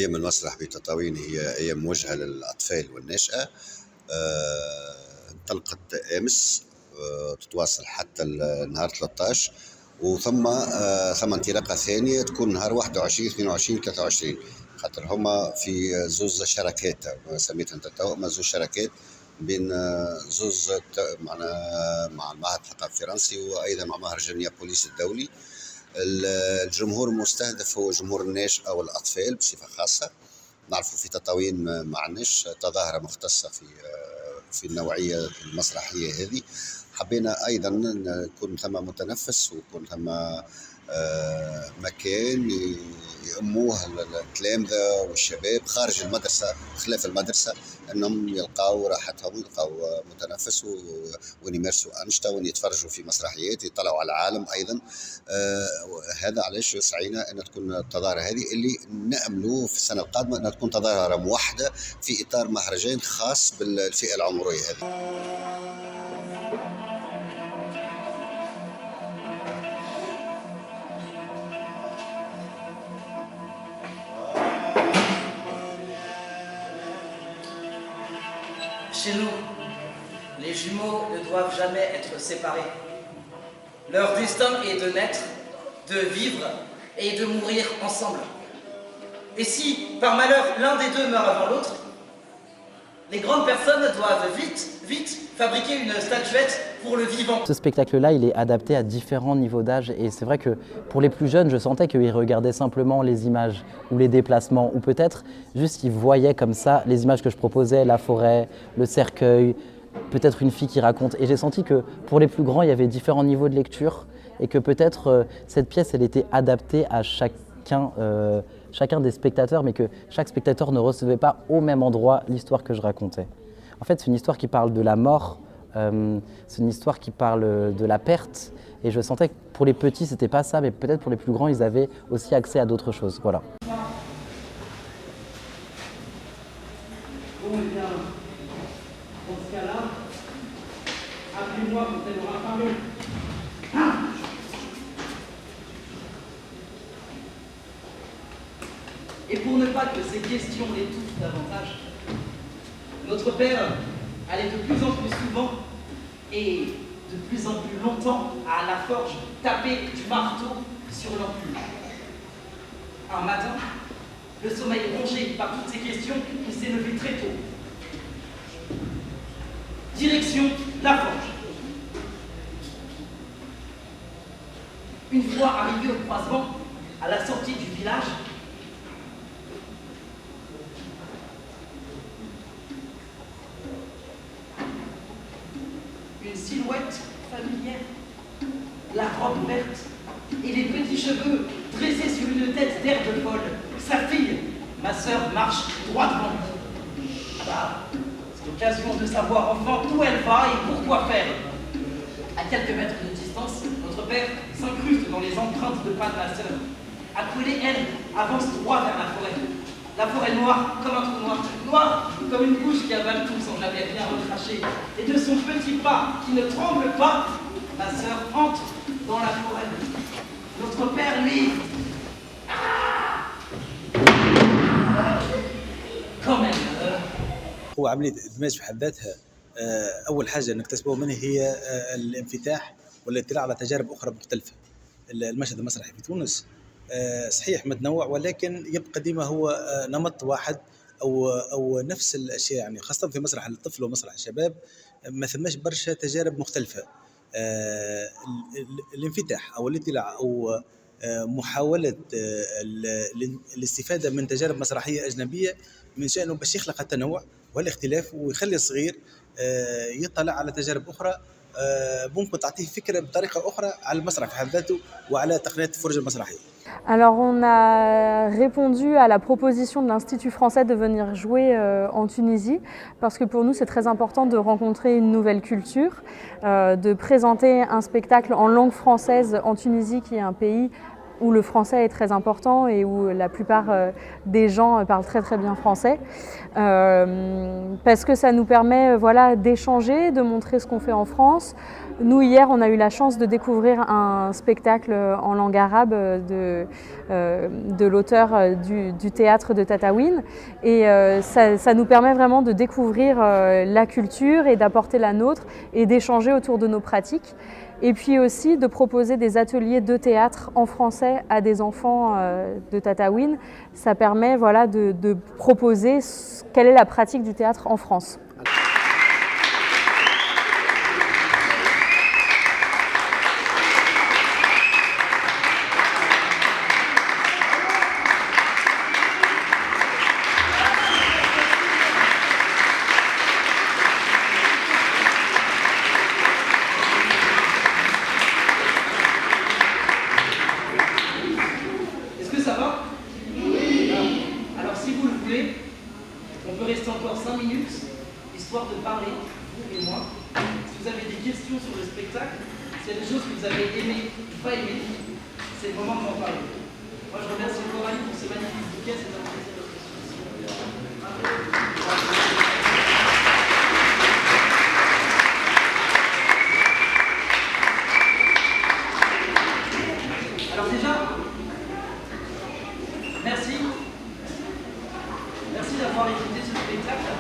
أيام المسرح بتطاوين هي أيام موجهة للأطفال والنشأة. انطلقت أمس، تتواصل حتى النهار 13، وثم انطلاقة ثانية تكون نهار 21 22 23، خاطر هما في زوز شراكات سميتها انت تو، زوز شراكات بين زوز مع المعهد الثقافي الفرنسي وأيضا مع مهرجان نيابوليس الدولي. الجمهور المستهدف هو جمهور الناشئة والأطفال بصفة خاصة. نعرفوا في تطاوين ما عندناش تظاهرة مختصة في النوعية المسرحية هذه. حبينا أيضا يكون ثم متنفس ويكون ثم مكان يأموه التلامذة والشباب خارج المدرسة خلاف المدرسة، أنهم يلقاو راحتهم، يلقاو متنفس وين يمارسوا أنشطة، وين يتفرجوا في مسرحيات، يطلعوا على العالم أيضا. هذا علاش سعينا أن تكون التظاهرة هذه اللي نأملوا في السنة القادمة أن تكون تظاهرة موحدة في إطار مهرجان خاص بالفئة العمرية هذه. Chez nous, les jumeaux ne doivent jamais être séparés. Leur destin est de naître, de vivre et de mourir ensemble. Et si, par malheur, l'un des deux meurt avant l'autre, les grandes personnes doivent vite fabriquer une statuette pour le vivant. Ce spectacle-là, il est adapté à différents niveaux d'âge et c'est vrai que pour les plus jeunes, je sentais qu'ils regardaient simplement les images ou les déplacements ou peut-être juste qu'ils voyaient comme ça les images que je proposais, la forêt, le cercueil, peut-être une fille qui raconte. Et j'ai senti que pour les plus grands, il y avait différents niveaux de lecture et que peut-être cette pièce, elle était adaptée à chacun des spectateurs, mais que chaque spectateur ne recevait pas au même endroit l'histoire que je racontais. En fait, c'est une histoire qui parle de la mort, c'est une histoire qui parle de la perte, et je sentais que pour les petits, c'était pas ça, mais peut-être pour les plus grands, ils avaient aussi accès à d'autres choses. Voilà. Bon, eh bien, dans ce cas-là, appelez-moi quand elle aura parlé. Et pour ne pas que ces questions l'étouffent davantage, notre père allait de plus en plus souvent et de plus en plus longtemps à la forge taper du marteau sur l'enclume. Un matin, le sommeil rongé par toutes ces questions, il s'est levé très tôt. Direction la forge. Une fois arrivé au croisement, à la sortie du village, une silhouette familière, la robe verte et les petits cheveux dressés sur une tête d'herbe folle. Sa fille, ma sœur, marche droit devant lui. Bah, c'est l'occasion de savoir enfin où elle va et pourquoi faire. À quelques mètres de distance, notre père s'incruste dans les empreintes de pas de ma sœur. Accoulée, elle avance droit vers la forêt. La forêt noire comme un trou noir, noir comme une bouche qui avale tout sans jamais rien recracher. Et de son petit pas qui ne tremble pas, ma sœur entre dans la forêt. Notre père, lui, quand même. هو عملية إدماج في حد ذاتها. أول حاجة نكتسبه منه هي الانفتاح والاطلاع على تجارب أخرى مختلفة. المشهد المسرحي في تونس صحيح متنوع، ولكن يبقى ديما هو نمط واحد أو نفس الأشياء، يعني خاصة في مسرح الطفل ومسرح الشباب ما ثماش برشا تجارب مختلفة. الانفتاح أو الاطلاع أو محاولة الاستفادة من تجارب مسرحية أجنبية من شأنه باش يخلق التنوع والاختلاف ويخلي الصغير يطلع على تجارب أخرى ممكن تعطيه فكرة بطريقة أخرى على المسرح في حد ذاته وعلى تقنيات الفرجة المسرحية. Alors on a répondu à la proposition de l'Institut français de venir jouer en Tunisie parce que pour nous c'est très important de rencontrer une nouvelle culture, de présenter un spectacle en langue française en Tunisie qui est un pays où le français est très important et où la plupart des gens parlent très très bien français. Parce que ça nous permet voilà, d'échanger, de montrer ce qu'on fait en France. Nous, hier, on a eu la chance de découvrir un spectacle en langue arabe de l'auteur du théâtre de Tataouine. Et ça nous permet vraiment de découvrir la culture et d'apporter la nôtre et d'échanger autour de nos pratiques. Et puis aussi de proposer des ateliers de théâtre en français à des enfants de Tataouine. Ça permet voilà, de proposer quelle est la pratique du théâtre en France. Ça va? Oui. Alors si vous le voulez, on peut rester encore 5 minutes, histoire de parler, vous et moi. Si vous avez des questions sur le spectacle, s'il y a des choses que vous avez aimées ou pas aimées, c'est le moment de m'en parler. Moi je remercie Coralie pour ces magnifiques bouquets, c'est un plaisir de Alors déjà, merci d'avoir écouté ce spectacle.